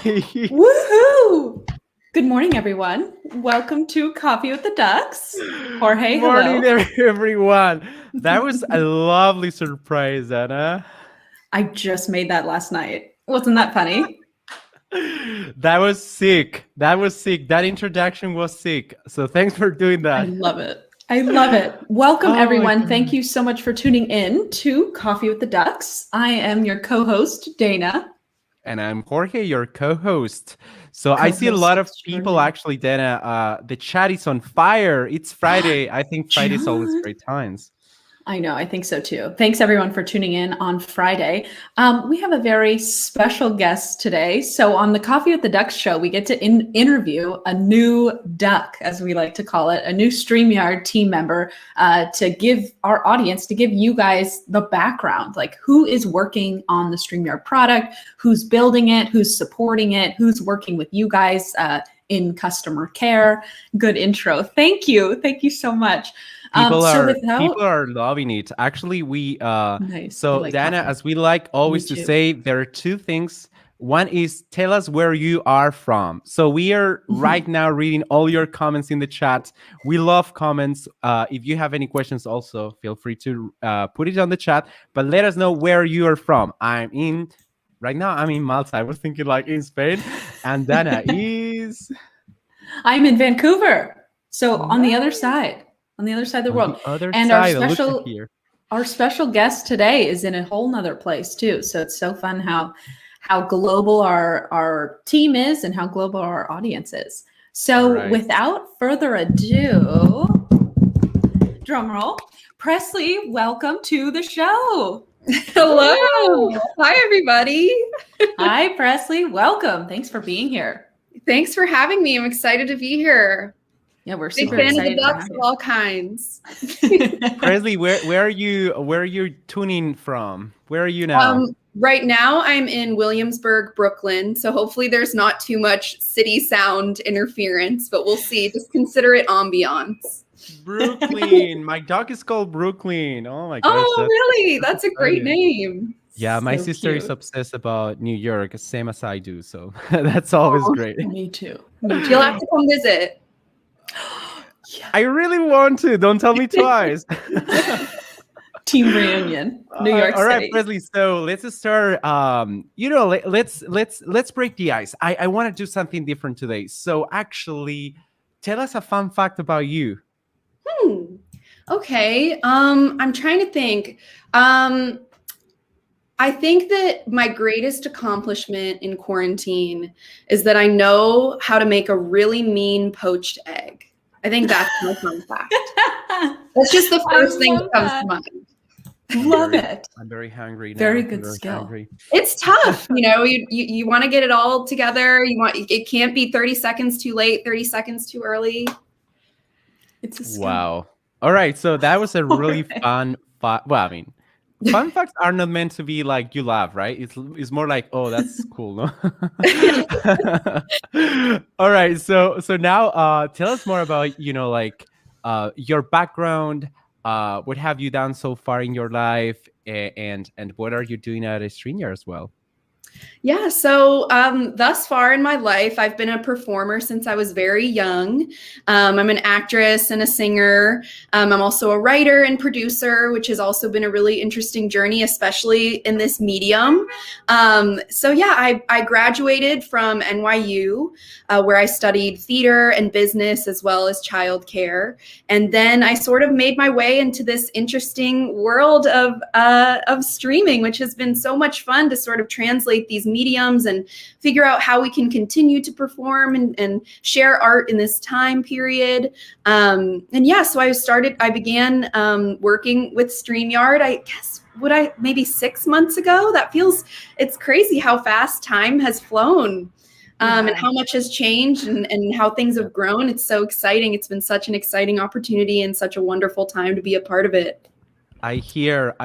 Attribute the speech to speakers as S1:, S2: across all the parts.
S1: Woohoo! Good morning, everyone. Welcome to Coffee with the Ducks. Jorge,
S2: Morning,
S1: hello.
S2: everyone. That was a lovely surprise, Anna.
S1: I just made that last night. Wasn't that funny?
S2: That was sick. That introduction was sick. So thanks for doing
S1: I
S2: that.
S1: love it. I love it. Welcome,
S2: Oh my
S1: everyone.
S2: God.
S1: Thank you so much for tuning in to Coffee with the Ducks. I am your co-host, Dana.
S2: And I'm Jorge, your co-host. So I see a lot of people actually, Dana. The chat is on fire. It's Friday. I think Friday is always great times.
S1: I know. I think so too. Thanks everyone for tuning in on Friday. We have a very special guest today. So on the Coffee with the Ducks show, we get to interview a new duck, as we like to call it, a new StreamYard team member to give our audience, to give you guys the background, like who is working on the StreamYard product, who's building it, who's supporting it, who's working with you guys in customer care. Good intro. Thank you. Thank you so much.
S2: People are loving it. Actually,
S1: Nice.
S2: So
S1: like
S2: Dana,
S1: coffee.
S2: as we like always to say, there are two things. One is tell us where you are from. So we are right now reading all your comments in the chat. We love comments. If you have any questions, also feel free to put it on the chat. But let us know where you are from. Right now I'm in Malta. I was thinking like in Spain, and Dana is.
S1: I'm in Vancouver. So on the other side. On the other side of the world.
S2: And
S1: our special guest today is in a whole nother place too. So it's so fun how global our team is and how global our audience is. So without further ado, drum roll, Presleigh, welcome to the show.
S3: Hello. Hi, everybody.
S1: Hi, Presleigh. Welcome. Thanks for being here.
S3: Thanks for having me. I'm excited to be here.
S1: Yeah, we're
S3: big
S1: super
S3: fan
S1: excited.
S3: Of the ducks of all kinds.
S2: Presleigh, where are you tuning from? Where are you now?
S3: Right now, I'm in Williamsburg, Brooklyn. So hopefully, there's not too much city sound interference, but we'll see. Just consider it ambiance.
S2: Brooklyn. My dog is called Brooklyn. Oh my gosh.
S3: Oh, really? That's a great name.
S2: Yeah, my sister is obsessed about New York, same as I do. So that's always great.
S1: Me too.
S3: You'll have to come visit.
S1: Yeah.
S2: I really want to. Don't tell me twice.
S1: Team reunion, New York City.
S2: All right, Presleigh. So let's start. Let's break the ice. I want to do something different today. So actually, tell us a fun fact about you.
S3: Okay. I'm trying to think. I think that my greatest accomplishment in quarantine is that I know how to make a really mean poached egg. I think that's my fun fact. That's just the first thing that comes to mind.
S1: Love it.
S2: I'm very hungry now.
S1: Very good skill.
S2: Hungry.
S3: It's tough. You want to get it all together. It can't be 30 seconds too late, 30 seconds too early.
S1: It's a skill.
S2: Wow. All right. So that was a really fun fun facts are not meant to be like you laugh, right? It's more like, oh, that's cool, no? All right. So now tell us more about, your background. What have you done so far in your life, and what are you doing at StreamYard as well?
S3: Yeah, so thus far in my life, I've been a performer since I was very young. I'm an actress and a singer. I'm also a writer and producer, which has also been a really interesting journey, especially in this medium. I graduated from NYU, where I studied theater and business as well as childcare. And then I sort of made my way into this interesting world of streaming, which has been so much fun to sort of translate these mediums and figure out how we can continue to perform and share art in this time period. So I began working with StreamYard, I guess, maybe 6 months ago? It's crazy how fast time has flown. And how much has changed and how things have grown. It's so exciting. It's been such an exciting opportunity and such a wonderful time to be a part of it.
S2: I hear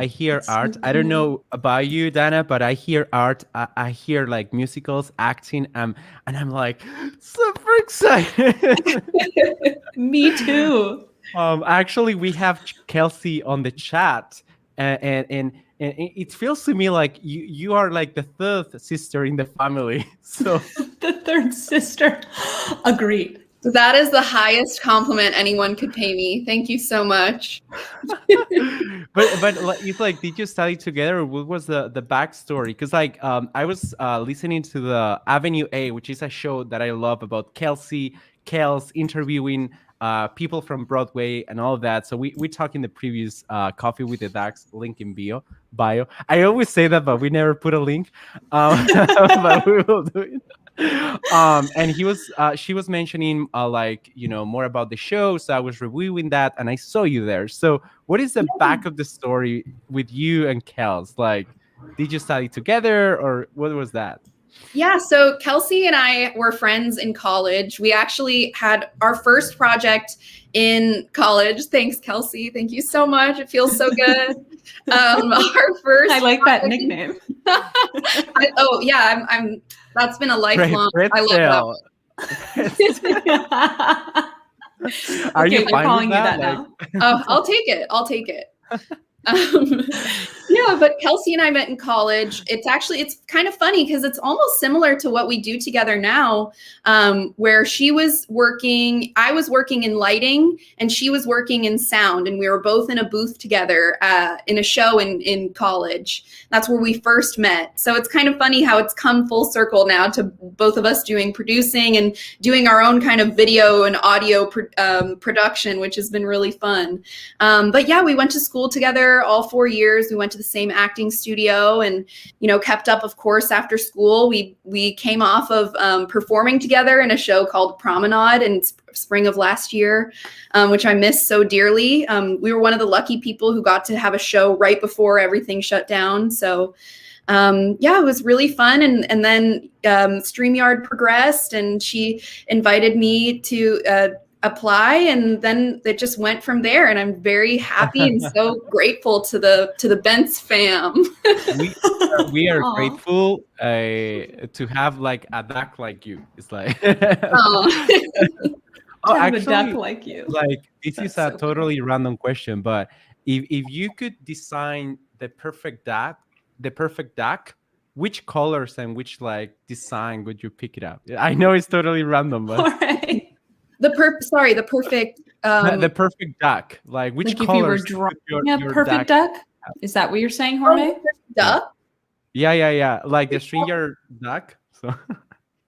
S2: art. I don't know about you, Dana, but I hear art. I hear like musicals, acting, and I'm like super excited.
S1: Me too.
S2: Actually, we have Kelsey on the chat, and And it feels to me like you are like the third sister in the family. So
S1: The third sister. Agreed.
S3: That is the highest compliment anyone could pay me. Thank you so much.
S2: but like, it's like, did you study together? Or what was the backstory? Because like I was listening to the Avenue A, which is a show that I love about Kels interviewing people from Broadway and all of that. So we talked in the previous Coffee with the Ducks, link in bio. I always say that, but we never put a link. But we will do it. And she was mentioning like, you know, more about the show. So I was reviewing that and I saw you there. So what is the back of the story with you and Kels? Like, did you study together or what was that?
S3: Yeah, so Kelsey and I were friends in college. We actually had our first project in college. Thanks, Kelsey. Thank you so much. It feels so good. Our first.
S1: I like that nickname.
S3: I'm. That's been a lifelong. I love
S2: that. Are
S1: okay,
S2: you
S1: we're
S2: fine
S1: calling
S2: with
S1: you
S2: that?
S1: that now.
S3: Oh, I'll take it. Yeah, but Kelsey and I met in college. It's kind of funny because it's almost similar to what we do together now, where I was working in lighting and she was working in sound, and we were both in a booth together in a show in college. That's where we first met. So it's kind of funny how it's come full circle now to both of us producing and doing our own kind of video and audio production, which has been really fun. But yeah, we went to school together all 4 years. We went to the same acting studio and, you know, kept up, of course, after school. We came off of performing together in a show called Promenade in spring of last year, which I miss so dearly. We were one of the lucky people who got to have a show right before everything shut down. So yeah, it was really fun. And then StreamYard progressed and she invited me to apply, and then it just went from there, and I'm very happy and so grateful to the Bentz fam.
S2: we are
S1: Aw.
S2: grateful to have like a duck like you. It's like
S1: Have a duck like you.
S2: like this
S1: That's
S2: is a
S1: so
S2: totally random question, but if you could design the perfect duck, which colors and which like design would you pick it up? I know it's totally random, but
S1: All right.
S3: The perfect.
S2: the perfect duck, like which
S1: Like if you were
S2: colors
S1: drawing
S2: would
S1: a
S2: your
S1: perfect duck? Is that what you're saying, Jorge?
S3: Duck.
S2: Yeah, like the StreamYard duck. So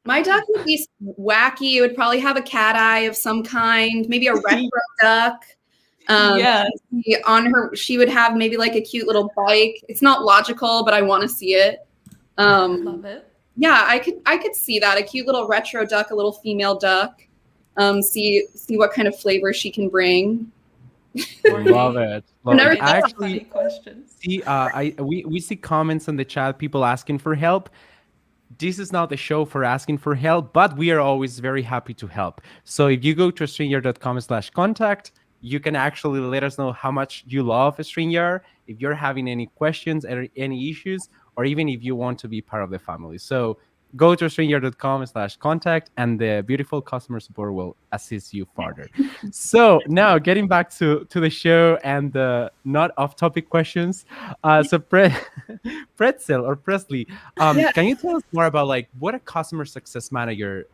S3: My duck would be wacky. It would probably have a cat eye of some kind, maybe a retro duck.
S1: Yes.
S3: She would have maybe like a cute little bike. It's not logical, but I want to see it.
S1: Love it.
S3: Yeah, I could see that, a cute little retro duck, a little female duck. See what kind of flavor she can bring.
S2: love it.
S3: Never
S2: I
S3: thought of
S2: actually
S1: Funny questions.
S2: see we see comments in the chat, people asking for help. This is not the show for asking for help, but we are always very happy to help. So if you go to StreamYard.com/contact, you can actually let us know how much you love StreamYard, if you're having any questions or any issues, or even if you want to be part of the family. So go to StreamYard.com/contact and the beautiful customer support will assist you further. So now getting back to the show and the not off-topic questions. So Pretzel or Presleigh, can you tell us more about like what a customer success manager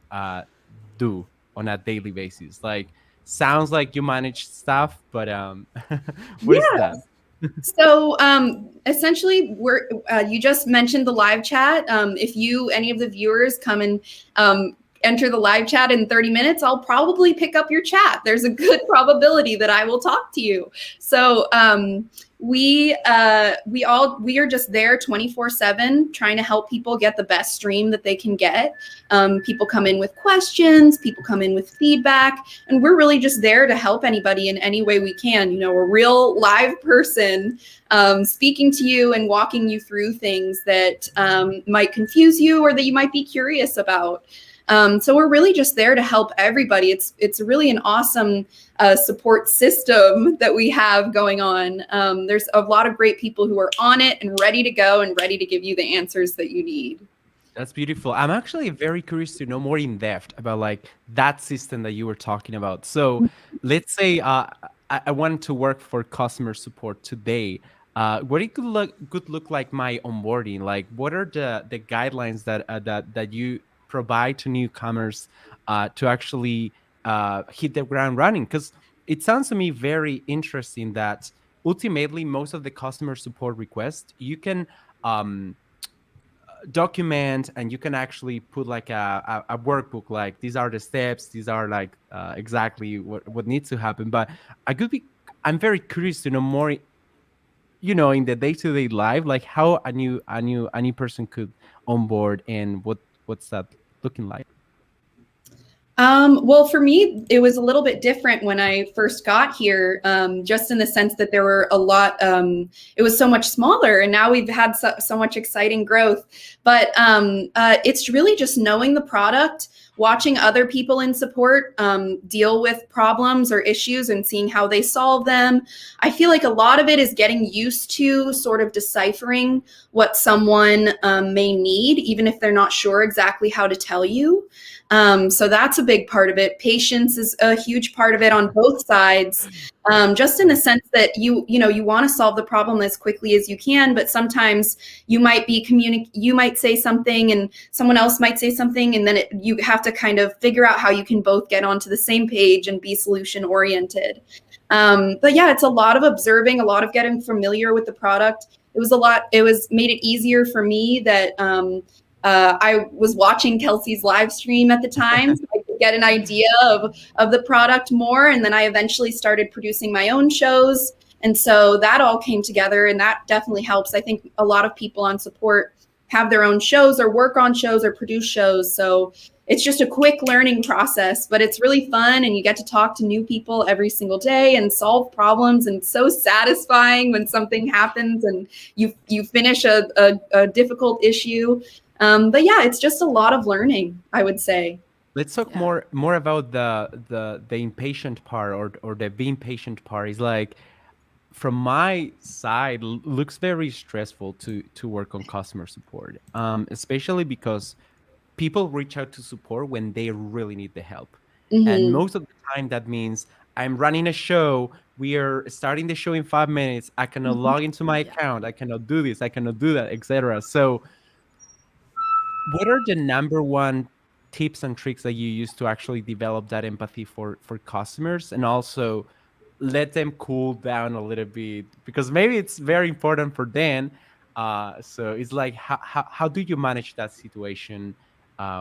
S2: do on a daily basis? Like, sounds like you manage staff, but what is that?
S3: So essentially, you just mentioned the live chat. If any of the viewers come and enter the live chat in 30 minutes, I'll probably pick up your chat. There's a good probability that I will talk to you. So we are just there 24/7 trying to help people get the best stream that they can get. People come in with questions, people come in with feedback, and we're really just there to help anybody in any way we can. You know, a real live person speaking to you and walking you through things that might confuse you or that you might be curious about. So we're really just there to help everybody. It's really an awesome support system that we have going on. There's a lot of great people who are on it and ready to go and ready to give you the answers that you need.
S2: That's beautiful. I'm actually very curious to know more in depth about like that system that you were talking about. So let's say I want to work for customer support today. what it could look like my onboarding. Like, what are the guidelines that you provide to newcomers to actually hit the ground running? Because it sounds to me very interesting that ultimately most of the customer support requests you can document, and you can actually put like a workbook, like these are the steps, these are like exactly what needs to happen. But I'm very curious to know more, in the day-to-day life, like how a new person could onboard, and what's that looking like.
S3: Well, for me, it was a little bit different when I first got here, just in the sense that there were a lot, it was so much smaller, and now we've had so much exciting growth. But it's really just knowing the product, watching other people in support deal with problems or issues and seeing how they solve them. I feel like a lot of it is getting used to sort of deciphering what someone may need, even if they're not sure exactly how to tell you. So that's a big part of it. Patience is a huge part of it on both sides, just in the sense that you want to solve the problem as quickly as you can, but sometimes you might you might say something and someone else might say something, and then you have to kind of figure out how you can both get onto the same page and be solution oriented. But yeah, it's a lot of observing, a lot of getting familiar with the product. It made it easier for me that I was watching Kelsey's live stream at the time, so I could get an idea of the product more. And then I eventually started producing my own shows. And so that all came together, and that definitely helps. I think a lot of people on support have their own shows or work on shows or produce shows. So it's just a quick learning process, but it's really fun, and you get to talk to new people every single day and solve problems. And it's so satisfying when something happens and you finish a difficult issue. But yeah, it's just a lot of learning, I would say.
S2: Let's talk more about the impatient part, or the being patient part. Is like, from my side, looks very stressful to work on customer support, especially because people reach out to support when they really need the help. And most of the time that means I'm running a show, we are starting the show in 5 minutes, I cannot log into my account, I cannot do this, I cannot do that, etc. So what are the number one tips and tricks that you use to actually develop that empathy for customers, and also let them cool down a little bit, because maybe it's very important for them. So it's like, how do you manage that situation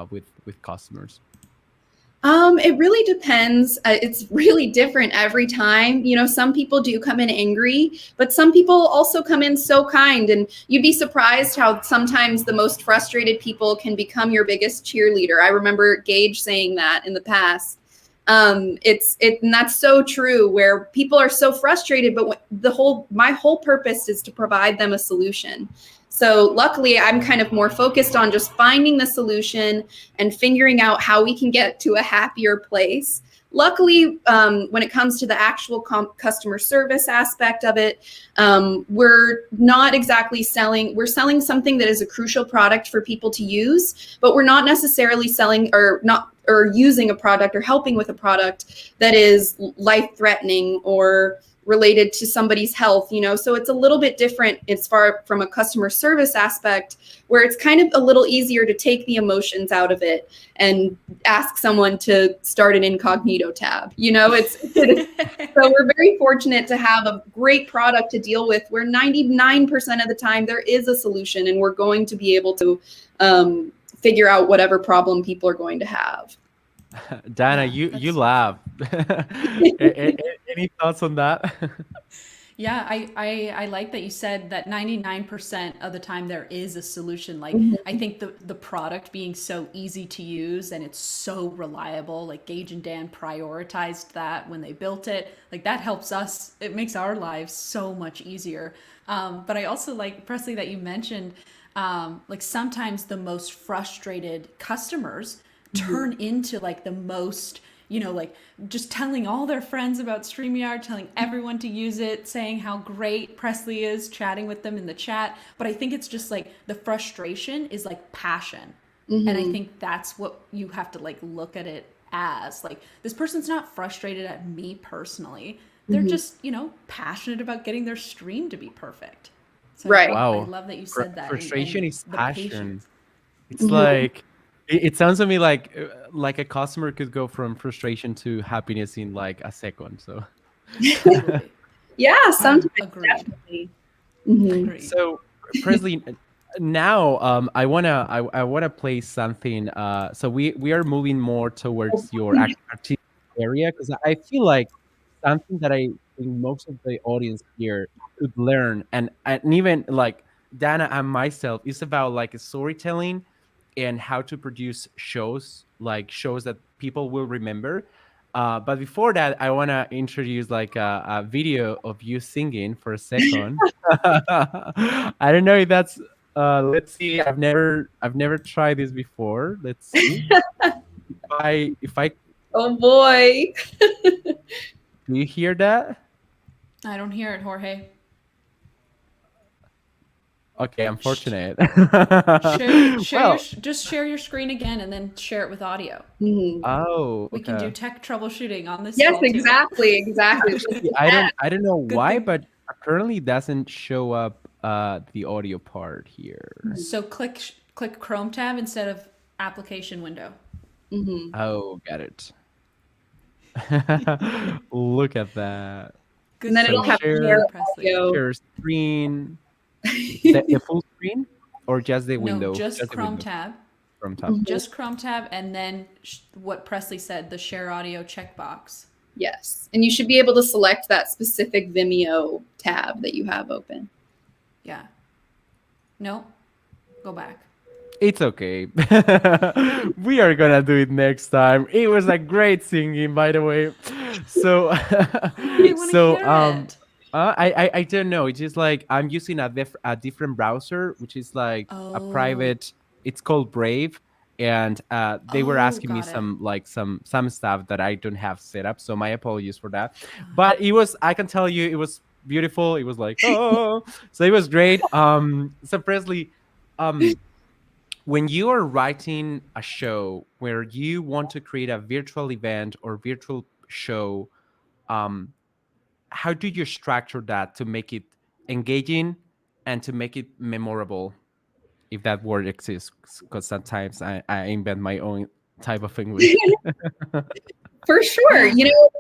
S2: with customers?
S3: It really depends. It's really different every time. Some people do come in angry, but some people also come in so kind, and you'd be surprised how sometimes the most frustrated people can become your biggest cheerleader. I remember Gage saying that in the past. And that's so true, where people are so frustrated, but my whole purpose is to provide them a solution. So luckily, I'm kind of more focused on just finding the solution and figuring out how we can get to a happier place. Luckily, when it comes to the actual customer service aspect of it, we're not exactly we're selling something that is a crucial product for people to use, but we're not necessarily selling or using a product or helping with a product that is life-threatening or related to somebody's health, so it's a little bit different as far from a customer service aspect, where it's kind of a little easier to take the emotions out of it and ask someone to start an incognito tab. So we're very fortunate to have a great product to deal with, where 99% of the time there is a solution, and we're going to be able to figure out whatever problem people are going to have.
S2: Dana, you laugh. Any thoughts on that?
S1: Yeah, I like that you said that 99% of the time there is a solution. Like, I think the product being so easy to use and it's so reliable, like Gage and Dan prioritized that when they built it. Like, that helps us. It makes our lives so much easier. But I also like, Presleigh, that you mentioned, like, sometimes the most frustrated customers turn into like the most, like just telling all their friends about StreamYard, telling everyone to use it, saying how great Presleigh is, chatting with them in the chat. But I think it's just like the frustration is like passion. And I think that's what you have to like look at it as. Like, this person's not frustrated at me personally. they're just, passionate about getting their stream to be perfect. So
S3: Right.
S1: I love that you said that.
S2: Frustration
S1: and
S2: is
S1: the
S2: passion.
S1: patience.
S2: It's like it sounds to me like a customer could go from frustration to happiness in like a second. So
S1: Totally.
S3: Yeah, sometimes
S1: Agreed.
S3: definitely. Mhm.
S1: Agreed.
S2: So Presleigh, now I wanna play something. So we are moving more towards your artistic area because I feel like something that I think most of the audience here could learn, and even like Dana and myself, is about like storytelling and how to produce shows, like shows that people will remember. But before that, I want to introduce like a video of you singing for a second. I don't know if that's. Let's see. I've never tried this before. Let's see. If I
S3: Oh boy.
S2: do you hear that?
S1: I don't hear it, Jorge.
S2: Okay, unfortunate.
S1: Share
S2: Well,
S1: just share your screen again and then share it with audio.
S3: Mhm.
S2: oh,
S1: We can do
S2: okay.
S1: tech troubleshooting on this
S3: Yes,
S1: call too.
S3: exactly.
S2: Actually, I don't know
S1: Good
S2: why,
S1: thing.
S2: but apparently it doesn't show up the audio part here.
S1: So click Chrome tab instead of application window.
S3: Mhm.
S2: Oh, got it. Look at that.
S1: Good
S3: And then it'll
S1: thing
S3: have
S1: you
S3: share
S1: Presleigh.
S3: audio.
S2: Share screen. The full screen or just the window?
S1: No, just
S2: the
S1: Chrome
S2: window
S1: tab.
S2: from top.
S1: Just Chrome tab, and then what Presleigh said, the share audio checkbox.
S3: Yes. And you should be able to select that specific Vimeo tab that you have open.
S1: Yeah. No, go back.
S2: It's okay. We are gonna do it next time. It was a great singing, by the way. So,
S1: I want to
S2: so
S1: hear it.
S2: I don't know. It's just like I'm using a different browser, which is like a
S1: Oh.
S2: private. It's called Brave, and they were
S1: Oh,
S2: asking me
S1: got it.
S2: some stuff that I don't have set up. So my apologies for that. But it was, I can tell you, it was beautiful. It was like, oh, so it was great. So Presleigh, when you are writing a show where you want to create a virtual event or virtual show, how do you structure that to make it engaging and to make it memorable, if that word exists? Because sometimes I invent my own type of English.
S3: For sure.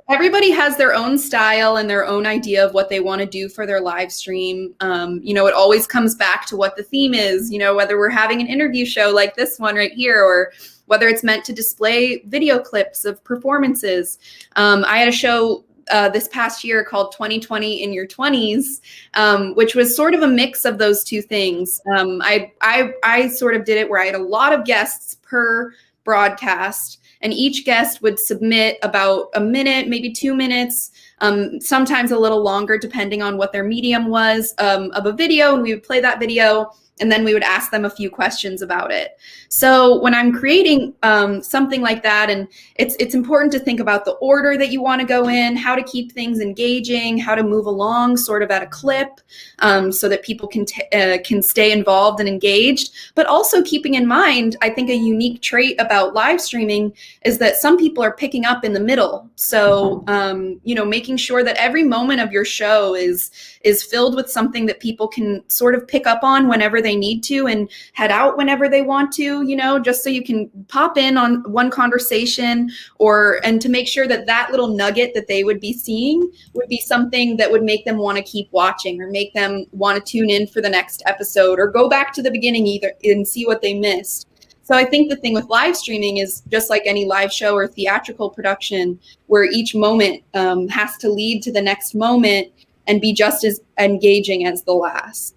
S3: Everybody has their own style and their own idea of what they want to do for their live stream. It always comes back to what the theme is, whether we're having an interview show like this one right here, or whether it's meant to display video clips of performances. I had a show this past year called 2020 in Your 20s, which was sort of a mix of those two things. I sort of did it where I had a lot of guests per broadcast, and each guest would submit about a minute, maybe 2 minutes, sometimes a little longer, depending on what their medium was, of a video, and we would play that video, and then we would ask them a few questions about it. So when I'm creating something like that, and it's important to think about the order that you want to go in, how to keep things engaging, how to move along sort of at a clip, so that people can stay involved and engaged. But also keeping in mind, I think a unique trait about live streaming is that some people are picking up in the middle. So making sure that every moment of your show is filled with something that people can sort of pick up on whenever they need to and head out whenever they want to, just so you can pop in on one conversation, and to make sure that little nugget that they would be seeing would be something that would make them want to keep watching, or make them want to tune in for the next episode, or go back to the beginning either and see what they missed. So I think the thing with live streaming is just like any live show or theatrical production, where each moment has to lead to the next moment and be just as engaging as the last.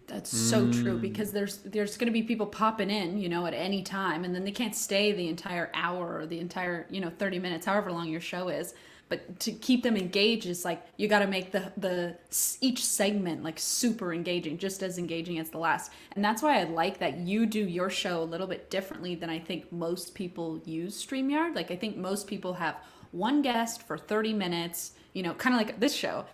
S1: That's so true, because there's going to be people popping in, at any time, and then they can't stay the entire hour or the entire, 30 minutes, however long your show is. But to keep them engaged is like, you got to make the each segment like super engaging, just as engaging as the last. And that's why I like that you do your show a little bit differently than I think most people use StreamYard. Like, I think most people have one guest for 30 minutes, kind of like this show.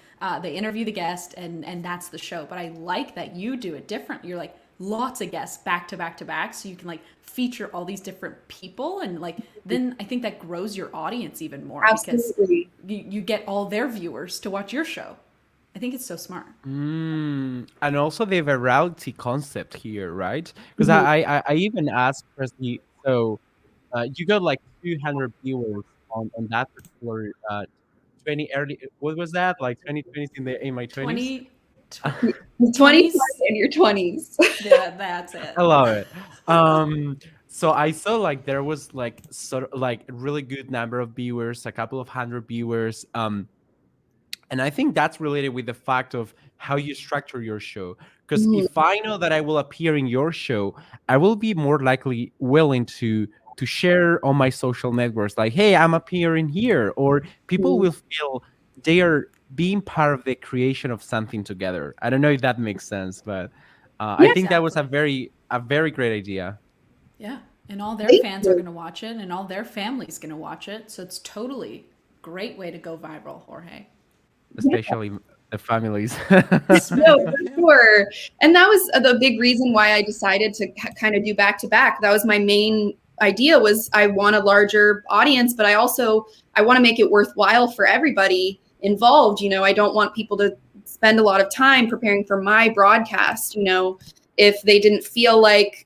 S1: They interview the guest and that's the show. But I like that you do it different. You're like, lots of guests back to back to back, so you can like feature all these different people, and like then I think that grows your audience even more.
S3: Absolutely.
S1: Because you get all their viewers to watch your show. I think it's so smart.
S2: And also the virality concept here, right? Because I even asked Presley, so you got like 200 viewers on that particular 20 early, what was that, like 2020s in my 20s?
S3: 20 in your 20s.
S1: Yeah, that's it.
S2: I love it. So I saw like there was like sort of like a really good number of viewers, a couple of hundred viewers. And I think that's related with the fact of how you structure your show. Because if I know that I will appear in your show, I will be more likely willing to share on my social networks, like, hey, I'm appearing here, or people will feel they are being part of the creation of something together. I don't know if that makes sense, but I think that was a very great idea.
S1: Yeah, and all their fans are going to watch it, and all their family's going to watch it. So it's totally great way to go viral, Jorge.
S2: Especially the families.
S3: No, for sure. And that was the big reason why I decided to kind of do back to back. That was my main idea, was I want a larger audience, but I want to make it worthwhile for everybody involved. You know, I don't want people to spend a lot of time preparing for my broadcast, you know, if they didn't feel like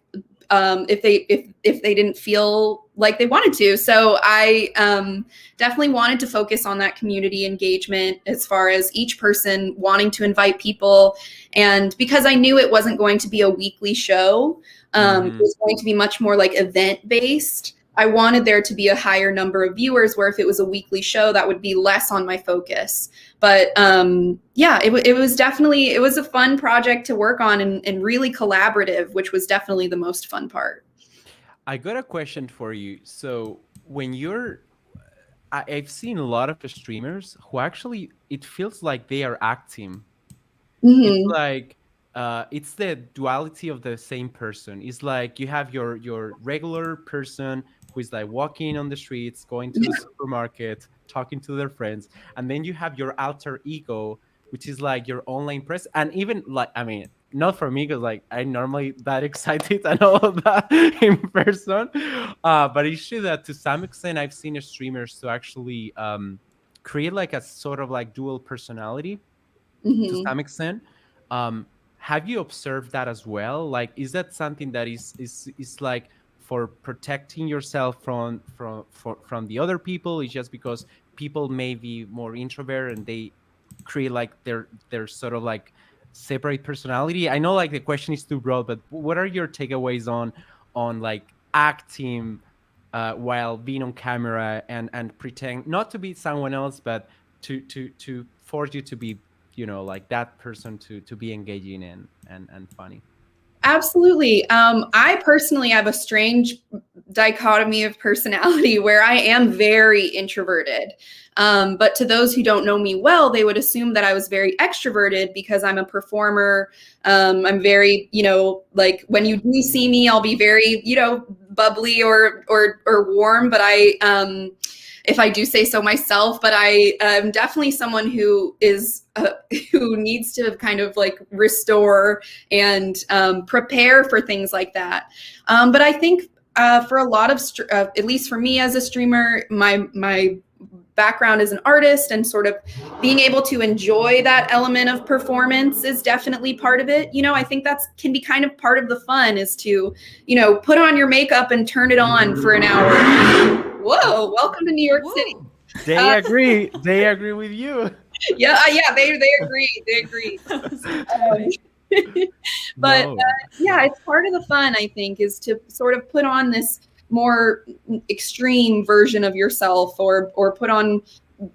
S3: if they didn't feel like they wanted to. So I definitely wanted to focus on that community engagement as far as each person wanting to invite people. And because I knew it wasn't going to be a weekly show, it was going to be much more like event based. I wanted there to be a higher number of viewers, where if it was a weekly show, that would be less on my focus. But yeah, it was definitely, it was a fun project to work on, and really collaborative, which was definitely the most fun part.
S2: I got a question for you. So when I've seen a lot of streamers who actually, it feels like they are acting. It's like, it's the duality of the same person. It's like you have your regular person who is like walking on the streets, going to the supermarket, talking to their friends, and then you have your alter ego, which is like your online press. And even like, I mean, not for me, because like I'm normally that excited and all of that in person, but it's true that to some extent I've seen streamers to actually create like a sort of like dual personality to some extent. Have you observed that as well? Like, is that something that is like for protecting yourself from the other people? It's just because people may be more introvert and they create like their sort of like separate personality? I know like the question is too broad, but what are your takeaways on like acting while being on camera and pretend not to be someone else, but to force you to be, you know, like that person to be engaging and funny?
S3: Absolutely. I personally have a strange dichotomy of personality where I am very introverted. But to those who don't know me well, they would assume that I was very extroverted because I'm a performer. I'm very, you know, like when you do see me, I'll be very, you know, bubbly or warm. But if I do say so myself, but I am definitely someone who is who needs to kind of like restore and prepare for things like that. But I think for a lot of, at least for me as a streamer, my background as an artist and sort of being able to enjoy that element of performance is definitely part of it. You know, I think that's can be kind of part of the fun, is to, you know, put on your makeup and turn it on for an hour. Whoa, welcome to New York City.
S2: They agree. They agree with you.
S3: Yeah, they agree. They agree. But
S2: No.
S3: yeah, it's part of the fun, I think, is to sort of put on this more extreme version of yourself, or put on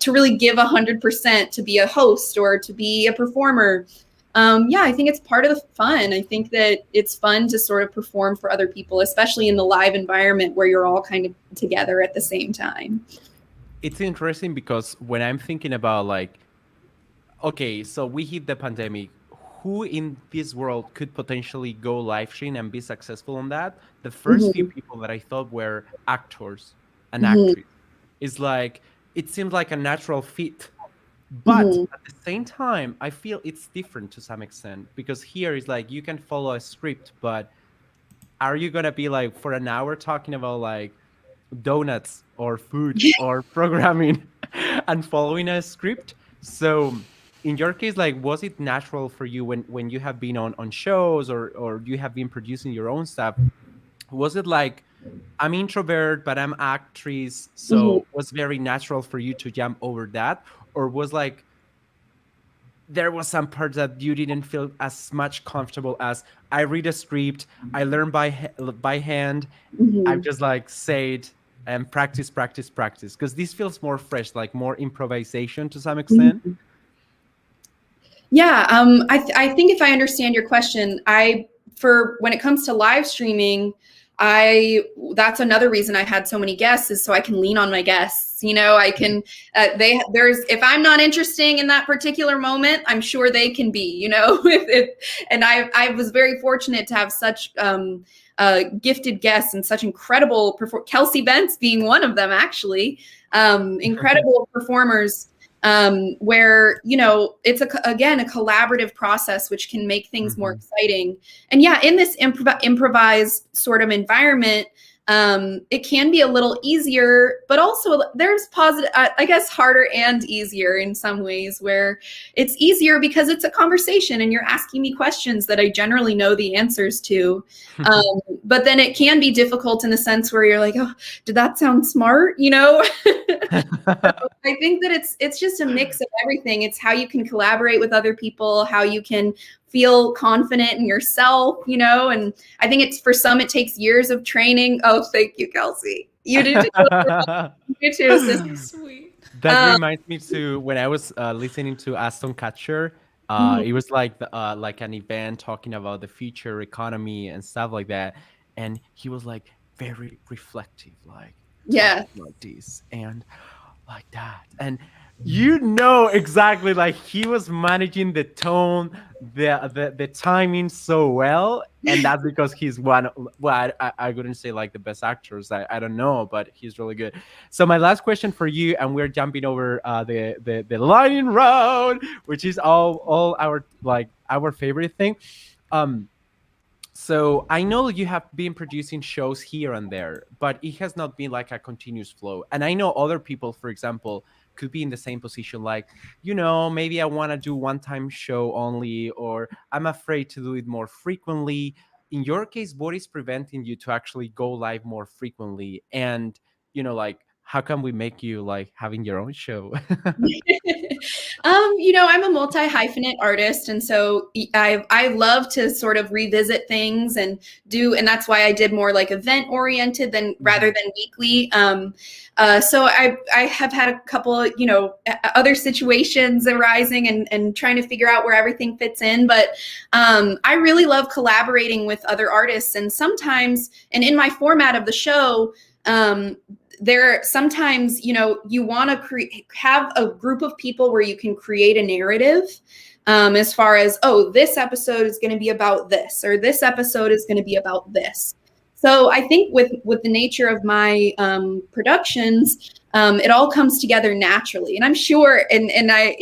S3: to really give 100% to be a host or to be a performer. Yeah, I think it's part of the fun. I think that it's fun to sort of perform for other people, especially in the live environment where you're all kind of together at the same time.
S2: It's interesting because when I'm thinking about like, okay, so we hit the pandemic. Who in this world could potentially go live stream and be successful on that? The first few people that I thought were actors and actresses. It's like, it seemed like a natural fit But
S3: Mhm.
S2: at the same time, I feel it's different to some extent, because here is like you can follow a script, but are you gonna be like for an hour talking about like donuts or food or programming and following a script? So in your case, like, was it natural for you when you have been on shows, or you have been producing your own stuff? Was it like, I'm introvert but I'm actress,
S3: Mhm.
S2: so was very natural for you to jump over that? Or was like there was some parts that you didn't feel as much comfortable as, I read a script, I learn by hand, I
S3: Mhm.
S2: just like say it and practice, practice, practice? Because this feels more fresh, like more improvisation to some extent.
S3: Mhm. Yeah, I think if I understand your question, for when it comes to live streaming, that's another reason I've had so many guests, is so I can lean on my guests. I can there's if I'm not interesting in that particular moment, I'm sure they can be. And I was very fortunate to have such gifted guests and such incredible Kelsey Bentz being one of them, actually, incredible performers, where it's again a collaborative process, which can make things more
S2: Mhm.
S3: exciting. And yeah, in this improvised sort of environment, it can be a little easier, but also there's positive, I guess, harder and easier in some ways, where it's easier because it's a conversation and you're asking me questions that I generally know the answers to. But then it can be difficult in the sense where you're like, oh, did that sound smart? I think that it's just a mix of everything. It's how you can collaborate with other people, how you can feel confident in yourself, and I think it's, for some, it takes years of training. Oh, thank you, Kelsey. You do too. You too, sis.
S1: So sweet.
S2: That
S3: Um,
S2: reminds me to when I was listening to Aston Kutcher.
S3: mhm.
S2: It was like an event talking about the future economy and stuff like that, and he was like very reflective, like
S3: Yeah.
S2: talking like this and like that, and exactly, like he was managing the tone, the timing so well. And that's because he's one, well, I wouldn't say like the best actors, I don't know, but he's really good. So my last question for you, and we're jumping over the lightning round, which is all our favorite thing. um so I know you have been producing shows here and there, but it has not been like a continuous flow. And I know other people, for example, could be in the same position, like, maybe I want to do one-time show only, or I'm afraid to do it more frequently. In your case, what is preventing you to actually go live more frequently? And, like, how can we make you like having your own show?
S3: I'm a multi-hyphenate artist, and so I love to sort of revisit things and that's why I did more like event oriented than rather than weekly. So I have had a couple, other situations arising and trying to figure out where everything fits in. But I really love collaborating with other artists, and sometimes, and in my format of the show, there sometimes you want to have a group of people where you can create a narrative, as far as, oh, this episode is going to be about this, or this episode is going to be about this. So I think with the nature of my productions, it all comes together naturally. And I'm sure, and I,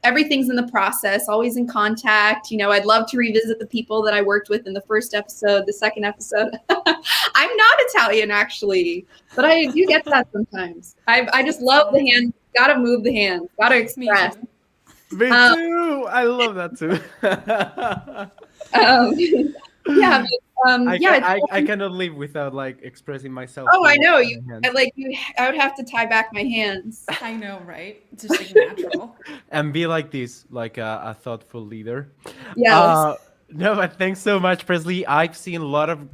S3: everything's in the process, always in contact. I'd love to revisit the people that I worked with in the first episode, the second episode. I'm not Italian, actually, but I do get that sometimes. I just love the hand. Got to move the hand. Got to express.
S2: Me too. I love that too.
S3: Yeah.
S2: I cannot live without like expressing myself.
S3: Oh, I know
S2: with my hands.
S3: I would have to tie back my hands.
S1: I know, right? It's just like natural.
S2: And be like this, like a thoughtful leader.
S3: Yes.
S2: No, but thanks so much, Presleigh. I've seen a lot of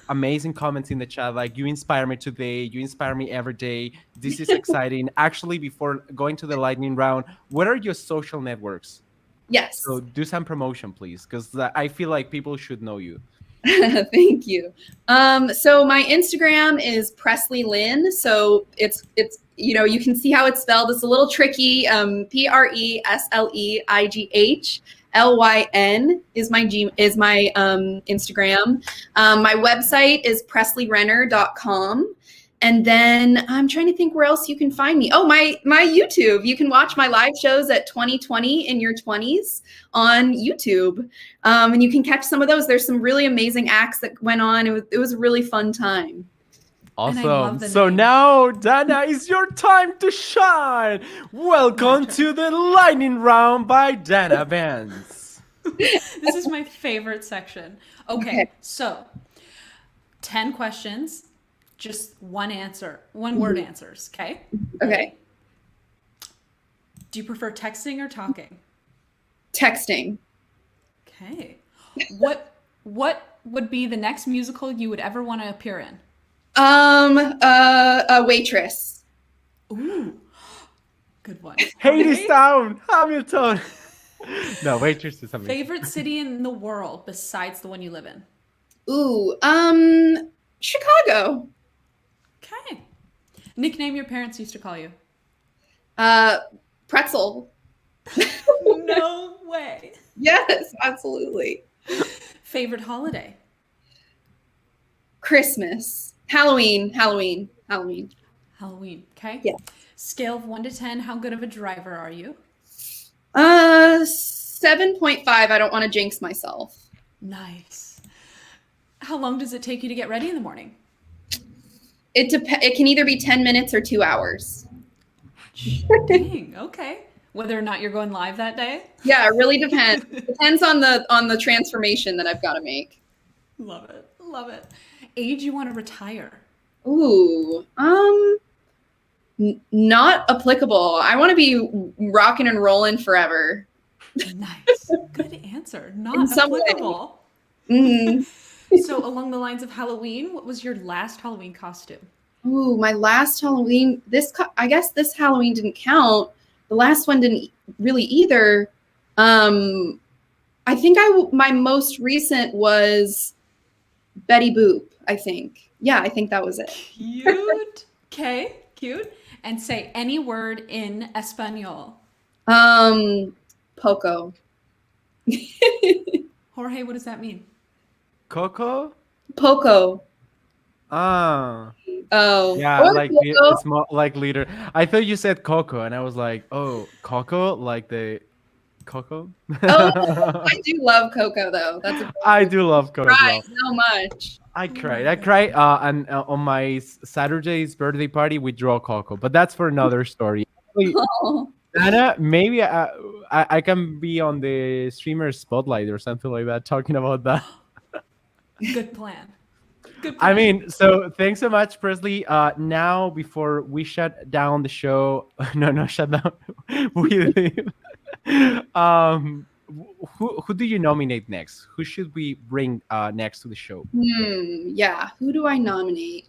S2: amazing comments in the chat. Like, you inspire me today. You inspire me every day. This is exciting. Actually, before going to the lightning round, what are your social networks?
S3: Yes.
S2: So do some promotion, please, because I feel like people should know you.
S3: Thank you. So my Instagram is Presleigh Lynn. So it's you can see how it's spelled. It's a little tricky. PresleighlYn is my Instagram. My website is PresleighRenner.com. And then I'm trying to think where else you can find me. Oh, my YouTube. You can watch my live shows at 2020 in your 20s on YouTube. And you can catch some of those. There's some really amazing acts that went on. It was a really fun time.
S2: Awesome. So now, Dana, it's your time to shine. Welcome to the lightning round by Dana Bentz.
S1: This is my favorite section. Okay, so 10 questions. Just one answer, one word answers, okay?
S3: Okay.
S1: Do you prefer texting or talking?
S3: Texting.
S1: Okay. What would be the next musical you would ever want to appear in?
S3: A Waitress.
S1: Ooh, good one.
S2: Hadestown, Hamilton. No, Waitress is amazing.
S1: Favorite city in the world besides the one you live in?
S3: Ooh, Chicago.
S1: Okay. Nickname your parents used to call you?
S3: Pretzel.
S1: No way.
S3: Yes, absolutely.
S1: Favorite holiday?
S3: Christmas. Halloween.
S1: Okay.
S3: Yeah.
S1: Scale of 1 to 10, how good of a driver are you?
S3: 7.5. I don't want to jinx myself.
S1: Nice. How long does it take you to get ready in the morning?
S3: It can either be 10 minutes or 2 hours.
S1: Dang, okay. Whether or not you're going live that day?
S3: Yeah, it really depends. Depends on the transformation that I've got to make.
S1: Love it. Love it. Age you want to retire?
S3: Ooh, not applicable. I want to be rocking and rolling forever.
S1: Nice. Good answer. Not applicable. So along the lines of Halloween, what was your last Halloween costume?
S3: Ooh, my last Halloween. I guess this Halloween didn't count. The last one didn't really either. I think my most recent was Betty Boop, I think. Yeah, I think that was it.
S1: Cute. Okay, cute. And say any word in Espanol.
S3: Poco.
S1: Jorge, what does that mean?
S2: Coco?
S3: Poco.
S2: Ah.
S3: Oh.
S2: Yeah, like it's more like leader. I thought you said Coco, and I was like, oh, Coco, like the Coco?
S3: Oh, I do love Coco though.
S2: I do love Coco as well.
S3: So much.
S2: I cried. And on my Saturday's birthday party, we draw Coco, but that's for another story.
S3: Oh.
S2: Anna, maybe I can be on the streamer spotlight or something like that, talking about that.
S1: Good plan. Good plan.
S2: I mean, so thanks so much, Presleigh. Now, before we shut down the show, no, shut down. We leave. Who do you nominate next? Who should we bring next to the show?
S3: Yeah, who do I nominate?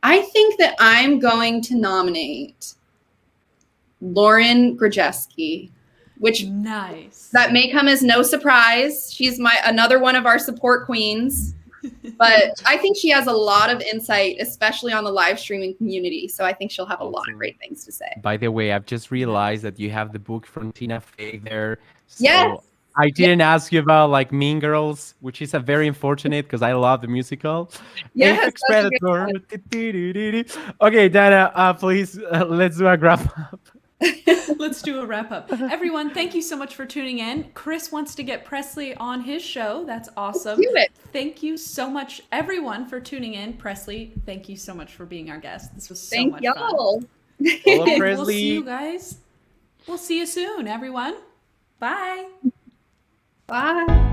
S3: I think that I'm going to nominate Lauren Grzeski, which
S1: nice.
S3: That may come as no surprise. She's another one of our support queens. But I think she has a lot of insight, especially on the live streaming community. So I think she'll have a lot of great things to say.
S2: By the way, I've just realized that you have the book from Tina Fey there. So
S3: yes.
S2: I didn't ask you about like Mean Girls, which is a very unfortunate because I love the musical.
S3: Yes.
S2: Predator. Okay, Dana, please let's do a wrap up.
S1: Let's do a wrap up. Everyone, thank you so much for tuning in. Chris wants to get Presleigh on his show. That's awesome.
S3: Let's do it.
S1: Thank you so much, everyone, for tuning in. Presleigh, thank you so much for being our guest. This was so much fun.
S2: Hello, Presleigh.
S1: We'll see you guys. We'll see you soon, everyone. Bye.
S3: Bye.